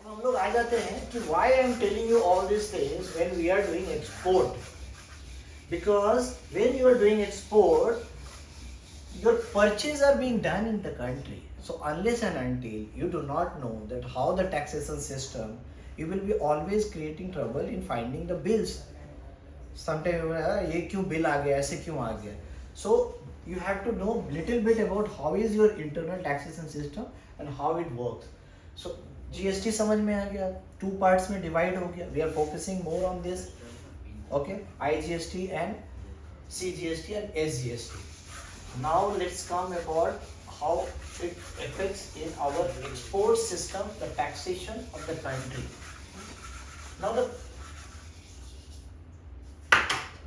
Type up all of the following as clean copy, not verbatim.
हम लोग आ जाते हैं कि why I am telling you all these things when we are doing export. Because when you are doing export, your purchases are being done in the country. So unless and until you do not know that how the taxation system, you will be always creating trouble in finding the bills. Sometimes ये क्यों bill आ गया, ऐसे क्यों आ गया. So you have to know little bit about how is your internal taxation system and how it works. So GST समझ में आ गया, two parts में divide हो गया. We are focusing more on this. Okay, IGST and CGST and SGST. Now let's come about how it affects in our export system, the taxation of the country.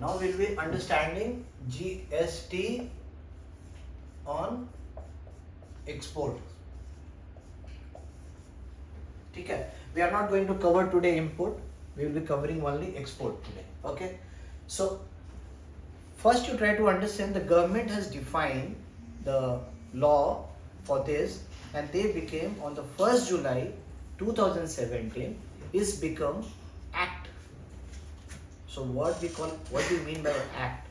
Now we'll be understanding GST on export. ठीक है? We are not going to cover today import. We will be covering only export today. Okay? So first you try to understand the government has defined the law for this, and they became on the 1st July 2017 is become act. So what do you mean by act?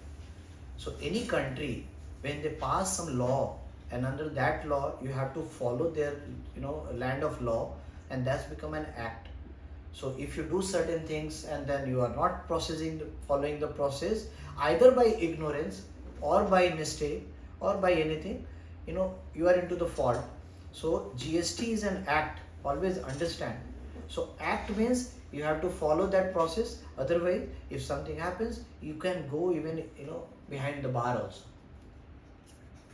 So any country, when they pass some law, and under that law you have to follow their land of law, and that's become an act. So if you do certain things and then you are not following the process, either by ignorance or by mistake or by anything, you are into the fault. So GST is an act, always understand. So act means you have to follow that process, otherwise if something happens you can go even behind the bar also.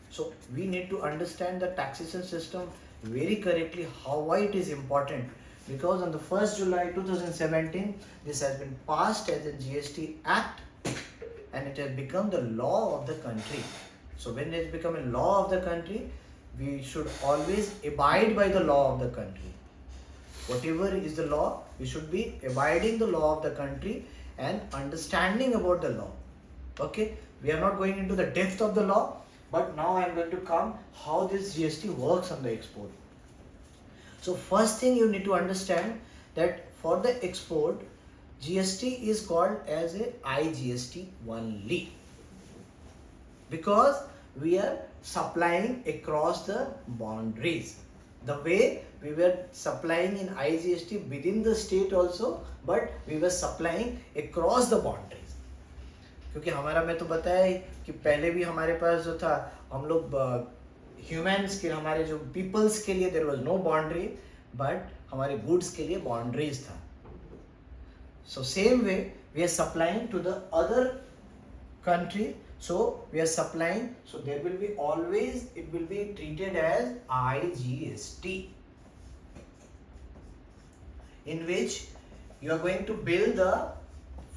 So we need to understand the taxation system very correctly, why it is important. Because on the 1st July 2017, this has been passed as a GST Act and it has become the law of the country. So when it has become a law of the country, we should always abide by the law of the country. Whatever is the law, we should be abiding the law of the country and understanding about the law. Okay, we are not going into the depth of the law, but now I am going to come how this GST works on the export. So first thing you need to understand that for the export, GST is called as a IGST only, because we are supplying across the boundaries. The way we were supplying in IGST within the state also, but we were supplying across the boundaries. क्योंकि हमारा मैं तो बताया कि पहले भी हमारे पास जो था, हम लोग ह्यूमन्स के, हमारे जो पीपल्स के लिए there was no boundary, but हमारे गुड्स के लिए बाउंड्रीज था. So same way we are supplying to the other country, so we are supplying, so there will be always, it will be treated as IGST, in which you are going to bill the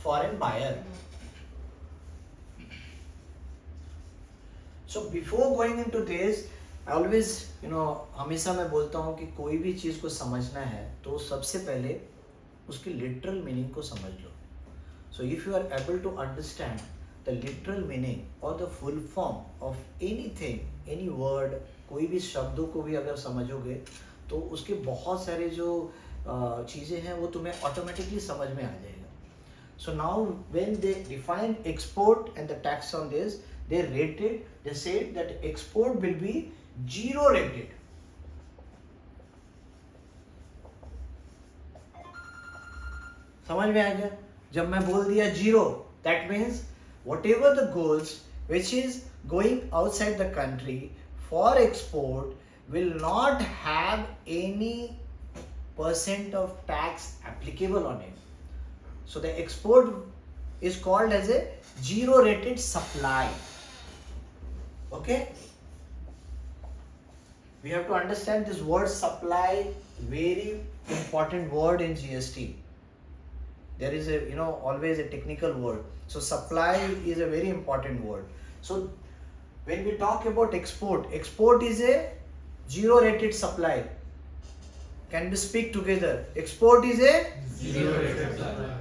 foreign buyer. So before going into this, I always हमेशा मैं बोलता हूँ कि कोई भी चीज़ को समझना है तो सबसे पहले उसकी literal meaning को समझ लो. So if you are able to understand the literal meaning or the full form of anything, any word, कोई भी शब्दों को भी अगर समझोगे तो उसके बहुत सारे जो चीज़ें हैं वो तुम्हें automatically समझ में आ जाएगा. So now when they define export and the tax on this, they said that export will be 0 rated. समझ में आ गया? जब मैं बोल दिया 0, that means whatever the goods which is going outside the country for export will not have any % of tax applicable on it. So the export is called as a 0 rated supply. Okay? We have to understand this word supply, very important word in GST. There is a always a technical word. So supply is a very important word. So when we talk about export is a 0 rated supply. Can we speak together? Export is a 0 rated supply.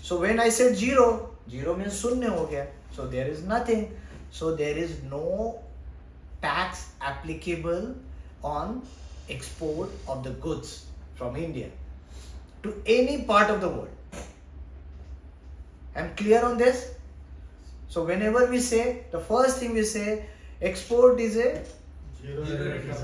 So when I said 0 means शून्य हो गया. So there is nothing. So there is no tax applicable on export of the goods from India. to any part of the world. I'm clear on this? So whenever we say, the first thing we say, export is a Zero rated.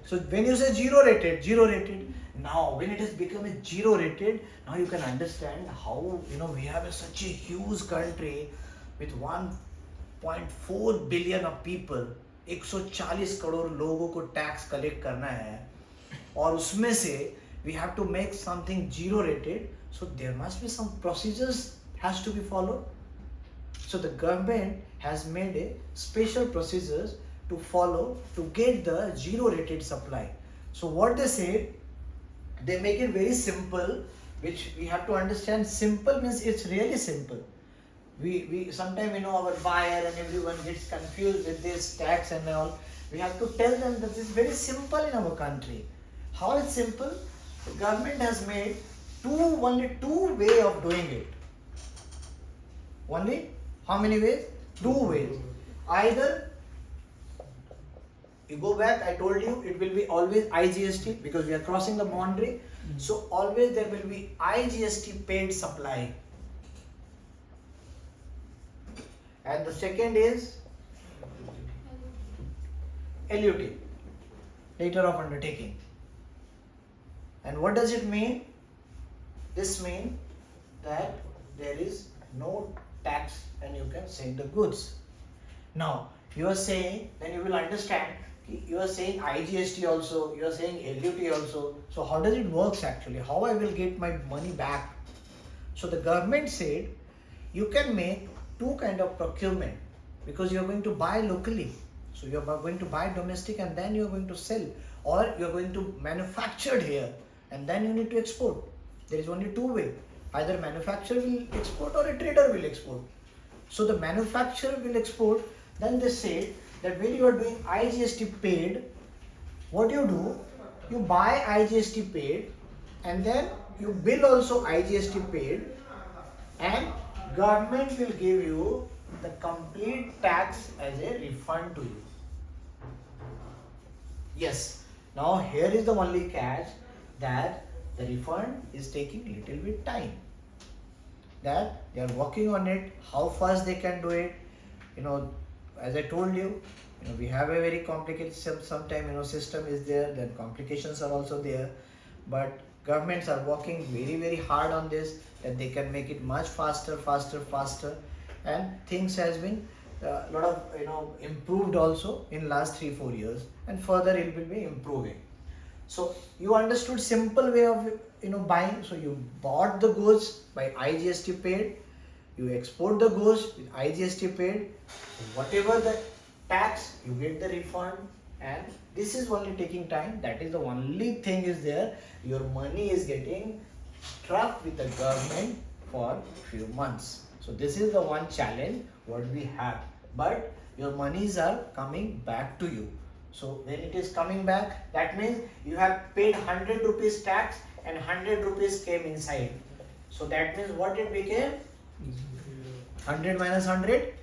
so when you say zero rated, now when it has become a zero rated, now you can understand how, we have such a huge country with 1.4 billion of people, 140 crore लोगों को tax collect करना है, और उसमें से we have to make something zero rated, so there must be some procedures has to be followed. So the government has made a special procedures to follow to get the zero rated supply. So what they say, they make it very simple, which we have to understand. Simple means it's really simple. We sometimes our buyer and everyone gets confused with this tax and all. We have to tell them that this is very simple in our country. How it's simple? The government has made only two way of doing it. Only how many ways? Two ways. Either you go back, I told you it will be always IGST because we are crossing the boundary. So always there will be IGST paid supply. And the second is LUT, letter of undertaking. And what does it mean? This means that there is no tax and you can sell the goods. Now you are saying, then you will understand, you are saying IGST also, you are saying LUT also. So how does it works actually? How I will get my money back? So the government said you can make two kind of procurement because you are going to buy locally. So you are going to buy domestic and then you are going to sell, or you are going to manufacture here and then you need to export. There is only two way. Either manufacturer will export or a trader will export. So the manufacturer will export. Then they say that when you are doing IGST paid, what you do, you buy IGST paid and then you bill also IGST paid, and government will give you the complete tax as a refund to you. Yes. Now here is the only catch, that the refund is taking little bit time. That they are working on it, how fast they can do it. As I told you, we have a very complicated sometimes system is there, then complications are also there. But governments are working very, very hard on this, that they can make it much faster, and things has been a lot of improved also in last 3-4 years, and further it will be improving. So you understood simple way of buying. So you bought the goods by IGST paid, you export the goods with IGST paid. So whatever the tax, you get the refund, and this is only taking time. That is the only thing is there. Your money is getting stuck with the government for few months. So this is the one challenge what we have. But your monies are coming back to you. So when it is coming back, that means you have paid 100 rupees tax and 100 rupees came inside. So that means what it became? 100 minus 100?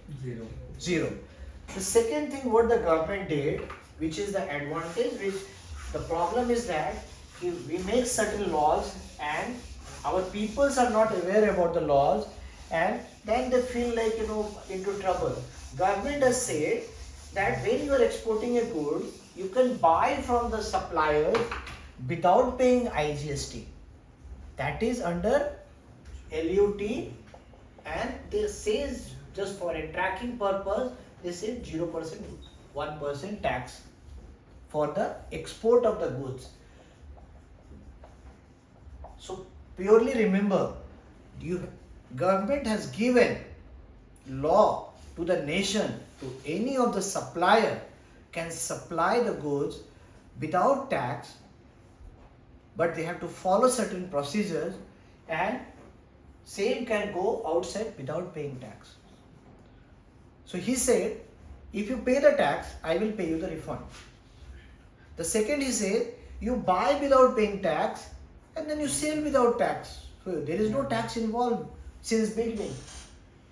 Zero. The second thing what the government did, which is the advantage, which the problem is that we make certain laws and our peoples are not aware about the laws, and then they feel like into trouble. Government has said that when you are exporting a good, you can buy from the supplier without paying IGST. That is under LUT, and they say just for a tracking purpose, they say 0%, 1% tax for the export of the goods. So purely remember, government has given law to the nation, to any of the supplier can supply the goods without tax, but they have to follow certain procedures, and same can go outside without paying tax. So he said, if you pay the tax, I will pay you the refund. The second he said, you buy without paying tax and then you sell without tax. So there is no tax involved since beginning.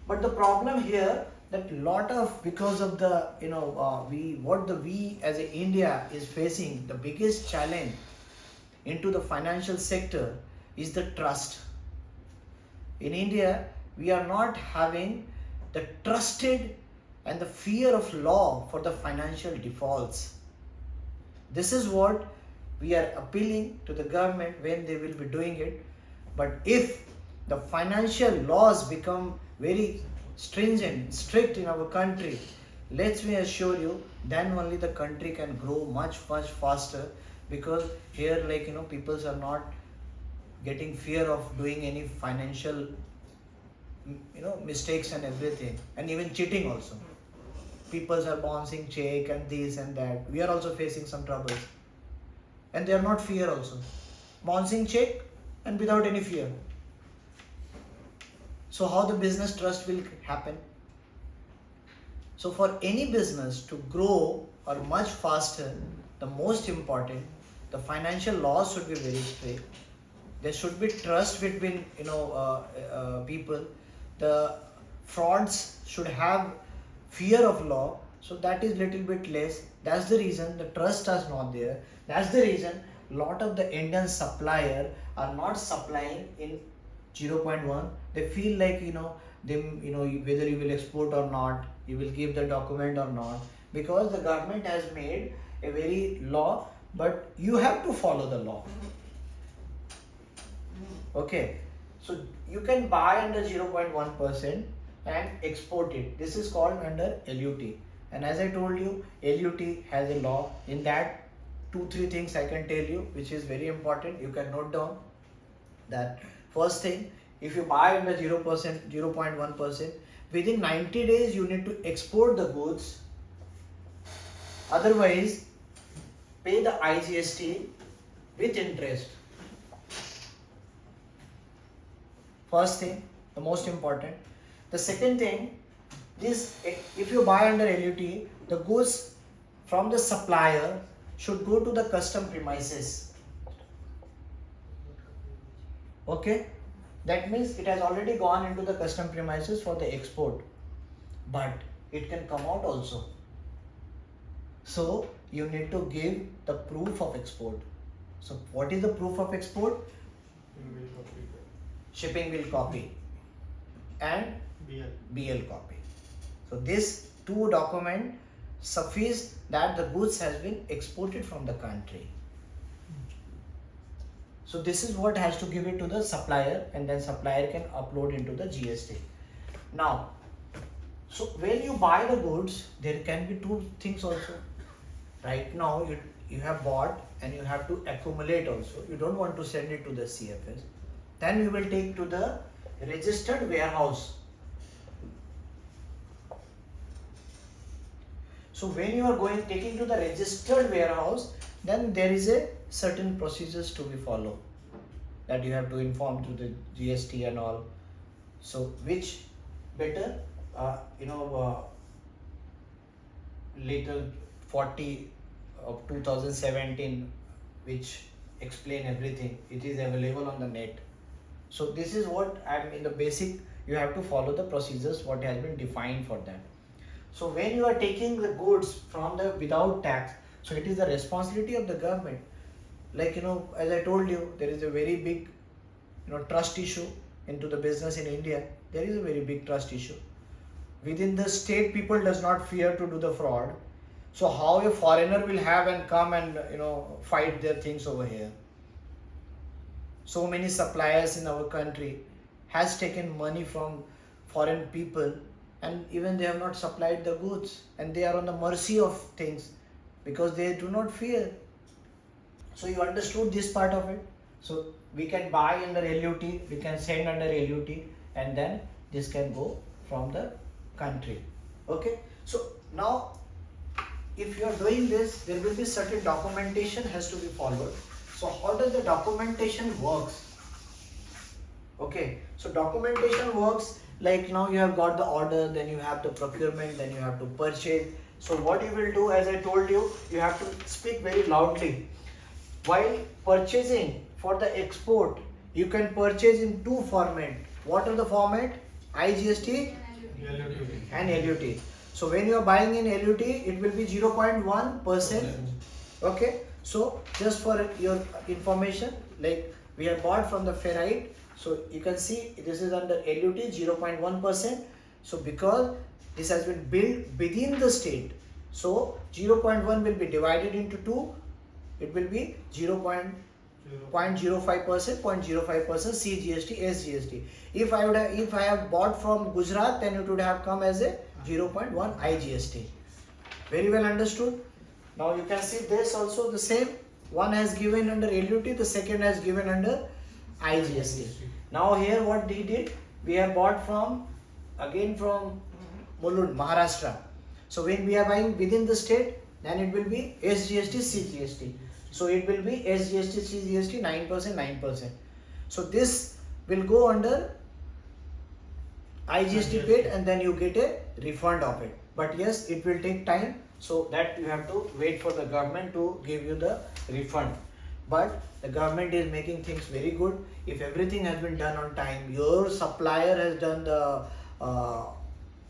But the problem here, that lot of, because of the we as a India is facing the biggest challenge into the financial sector, is the trust. In India, we are not having the trusted and the fear of law for the financial defaults. This is what we are appealing to the government when they will be doing it. But if the financial laws become very stringent, strict in our country, let me assure you, then only the country can grow much faster, because here, like, people are not getting fear of doing any financial mistakes and everything, and even cheating also. People are bouncing check and this and that. We are also facing some troubles, and they are not fear also, bouncing check and without any fear. So how the business trust will happen? So for any business to grow or much faster, the most important, the financial laws should be very strict. There should be trust between people. The frauds should have fear of law, so that is little bit less. That's the reason the trust is not there. That's the reason lot of the Indian supplier are not supplying in 0.1. They feel like whether you will export or not, you will give the document or not, because the government has made a very law, but you have to follow the law. Okay, so you can buy under 0.1% and export it. This is called under LUT. And as I told you, LUT has a law. In that, 2-3 things I can tell you, which is very important. You can note down that. First thing, if you buy under 0.1%, within 90 days you need to export the goods. Otherwise, pay the GST with interest. First thing, the most important. The second thing is, if you buy under LUT, the goods from the supplier should go to the custom premises. Okay, that means it has already gone into the custom premises for the export, but it can come out also. So you need to give the proof of export. So what is the proof of export? Shipping bill copy and BL copy. So this 2 documents suffice that the goods has been exported from the country. So this is what has to give it to the supplier, and then supplier can upload into the GST. Now, so when you buy the goods, there can be 2 things also. Right now you have bought and you have to accumulate also. You don't want to send it to the CFS. Then you will take to the registered warehouse. So when you are taking to the registered warehouse, then there is a certain procedures to be followed, that you have to inform to the GST and all. So which better, later 40 of 2017, which explain everything. It is available on the net. So this is what I'm in the basic. You have to follow the procedures what has been defined for that. So when you are taking the goods from the without tax, so it is the responsibility of the government. Like, as I told you, there is a very big trust issue into the business in India. There is a very big trust issue. Within the state, people does not fear to do the fraud. So how a foreigner will have and come and fight their things over here? So many suppliers in our country has taken money from foreign people, and even they have not supplied the goods, and they are on the mercy of things because they do not fear. So you understood this part of it. So we can buy under LUT, we can send under LUT, and then this can go from the country. Okay. So now, if you are doing this, there will be certain documentation has to be followed. So how does the documentation works? Okay, so documentation works like, now you have got the order, then you have the procurement, then you have to purchase. So what you will do, as I told you, you have to speak very loudly. While purchasing for the export, you can purchase in 2 formats. What are the format? IGST and LUT. So when you are buying in LUT, it will be 0.1%. Okay. So just for your information, like we have bought from the ferrite. So you can see this is under LUT 0.1%. So because this has been built within the state, so 0.1 will be divided into 2. It will be 0.05%, 0.05% CGST, SGST. If I have bought from Gujarat, then it would have come as a 0.1 IGST. Very well understood. Now you can see this also the same. One has given under LUT, the second has given under IGST. Now here what he did, we have bought from Mulund, Maharashtra. So when we are buying within the state, then it will be SGST, CGST. So it will be SGST, CGST 9%, 9%. So this will go under IGST paid, and then you get a refund of it. But yes, it will take time, so that you have to wait for the government to give you the refund. But the government is making things very good. If everything has been done on time, your supplier has done the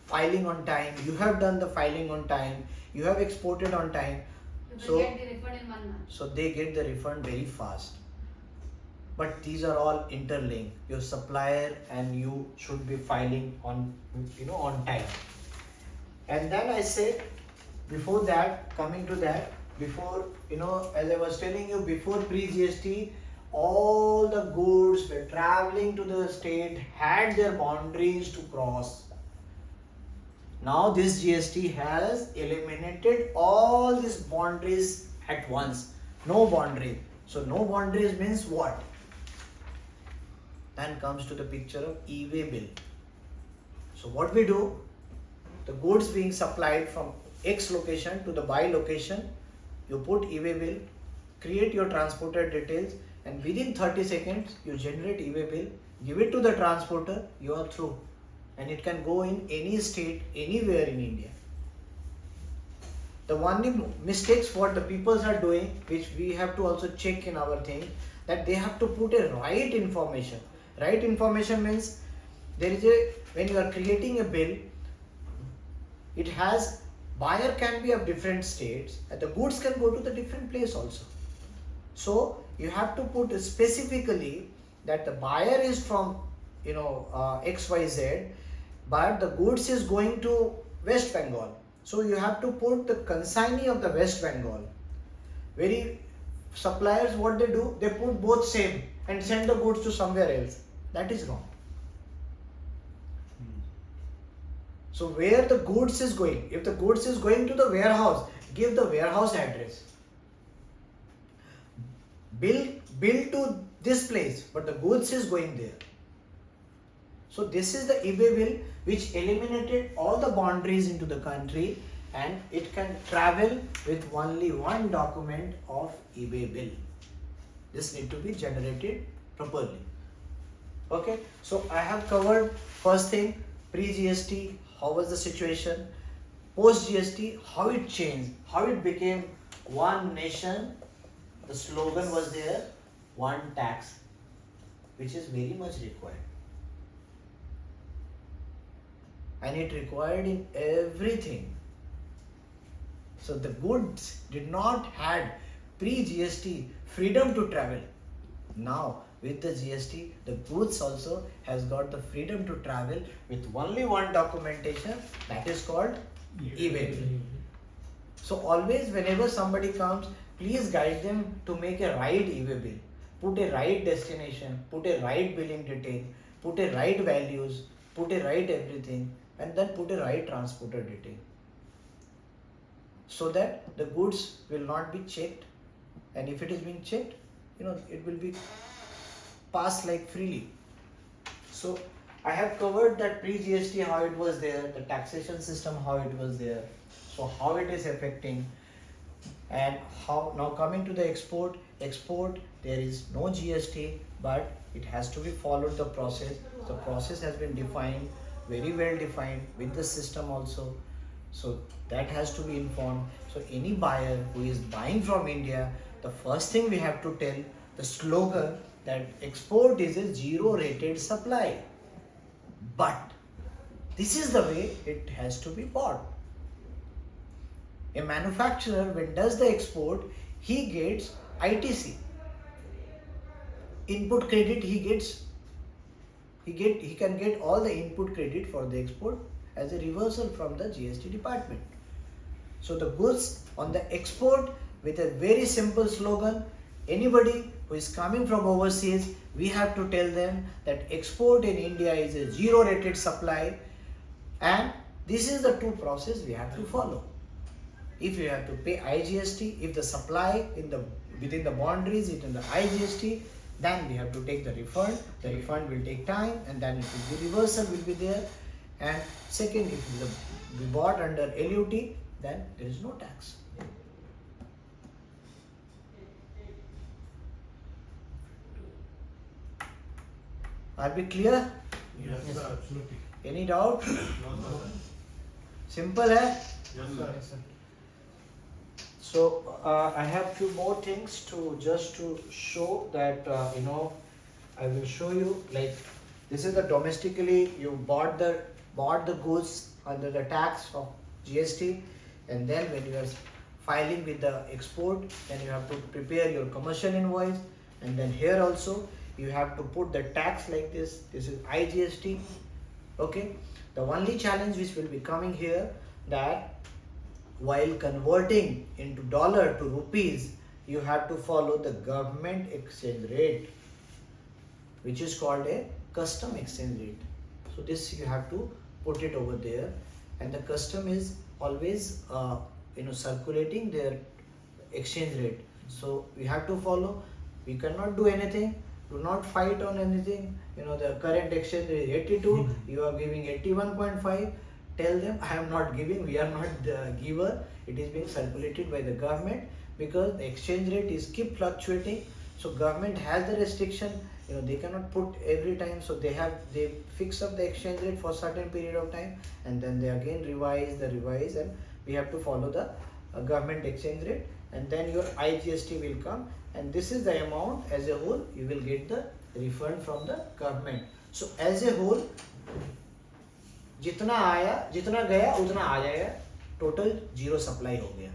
filing on time, you have done the filing on time, you have exported on time, so get the refund in 1 month. So they get the refund very fast. But these are all interlinked. Your supplier and you should be filing on on time. And then I said, before that, coming to that, before as I was telling you, before pre-GST, all the goods were traveling to the state, had their boundaries to cross. Now this GST has eliminated all these boundaries at once. No boundary. So no boundaries means what? Then comes to the picture of e-way bill. So what we do, the goods being supplied from X location to the Y location, you put e-way bill, create your transporter details, and within 30 seconds you generate e-way bill, give it to the transporter, you are through. And it can go in any state, anywhere in India. The only mistakes what the people are doing, which we have to also check in our thing, that they have to put a right information. Right information means when you are creating a bill, it has buyer can be of different states and the goods can go to the different place also. So you have to put specifically that the buyer is from XYZ, but the goods is going to West Bengal. So you have to put the consignee of the West Bengal. Very suppliers, what they do, they put both same and send the goods to somewhere else. That is wrong. So where the goods is going, if the goods is going to the warehouse, give the warehouse address. Bill to this place, but the goods is going there. So this is the e-way bill which eliminated all the boundaries into the country, and it can travel with only one document of e-way bill. This need to be generated properly. Okay, so I have covered first thing, pre-GST, how was the situation, post-GST, how it changed, how it became one nation. The slogan was there, one tax, which is very much required. And it required in everything. So the goods did not had pre-GST freedom to travel. Now with the GST, the goods also has got the freedom to travel with only one documentation, that is called e-way bill. So always whenever somebody comes, please guide them to make a right e-way bill. Put a right destination, put a right billing detail, put a right values, put a right everything, and then put a right transporter detail. So that the goods will not be checked, and if it is being checked, it will be passed like freely. So I have covered that pre-GST, how it was there, the taxation system, how it was there, so how it is affecting, and how now coming to the export, there is no GST, but it has to be followed the process. The process has been defined, very well defined with the system also. So that has to be informed. So any buyer who is buying from India, the first thing we have to tell, the slogan that export is a zero rated supply. But this is the way it has to be bought. A manufacturer, when does the export, he gets ITC. input credit he gets, he can get all the input credit for the export as a reversal from the GST department. So the goods on the export with a very simple slogan, anybody who is coming from overseas, we have to tell them that export in India is a zero rated supply, and this is the two process we have to follow. If you have to pay IGST, if the supply within the boundaries is in the IGST, then we have to take the refund. The refund will take time, and then it will be reversal will be there. And second, if we bought under LUT, then there is no tax. Are we clear? Yes, sir, absolutely. Any doubt? No, sir. Simple, hai? Yes, sir. So I have few more things to show that I will show you, like this is the domestically you bought the goods under the tax of GST, and then when you are filing with the export, then you have to prepare your commercial invoice, and then here also you have to put the tax like this. This is IGST. Okay, the only challenge which will be coming here, that while converting into dollar to rupees, you have to follow the government exchange rate, which is called a custom exchange rate. So this you have to put it over there, and the custom is always circulating their exchange rate. So we have to follow. We cannot do anything. Do not fight on anything. The current exchange rate is 82. You are giving 81.5. Tell them I am not giving. We are not the giver. It is being circulated by the government, because the exchange rate is keep fluctuating. So government has the restriction. They cannot put every time. So they fix up the exchange rate for certain period of time, and then they again revise, and we have to follow the government exchange rate, and then your IGST will come, and this is the amount as a whole. You will get the refund from the government. So as a whole, जितना गया उतना आ जाएगा, total zero supply हो गया.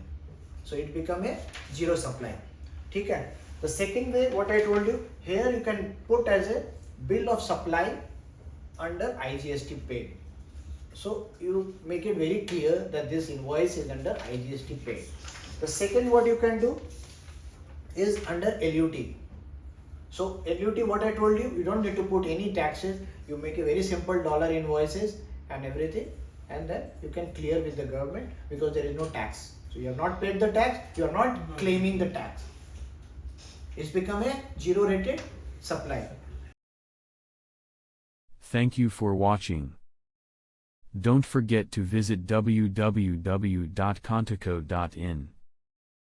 So it become a zero supply. ठीक है. The second way, what I told you, here you can put as a bill of supply under IGST paid. So you make it very clear that this invoice is under IGST paid. The second what you can do is under LUT. So LUT, what I told you, you don't need to put any taxes. You make a very simple dollar invoices and everything, and then you can clear with the government, because there is no tax. So you have not paid the tax, you are not claiming the tax. It's become a zero rated supply. Thank you for watching. Don't forget to visit www.contico.in.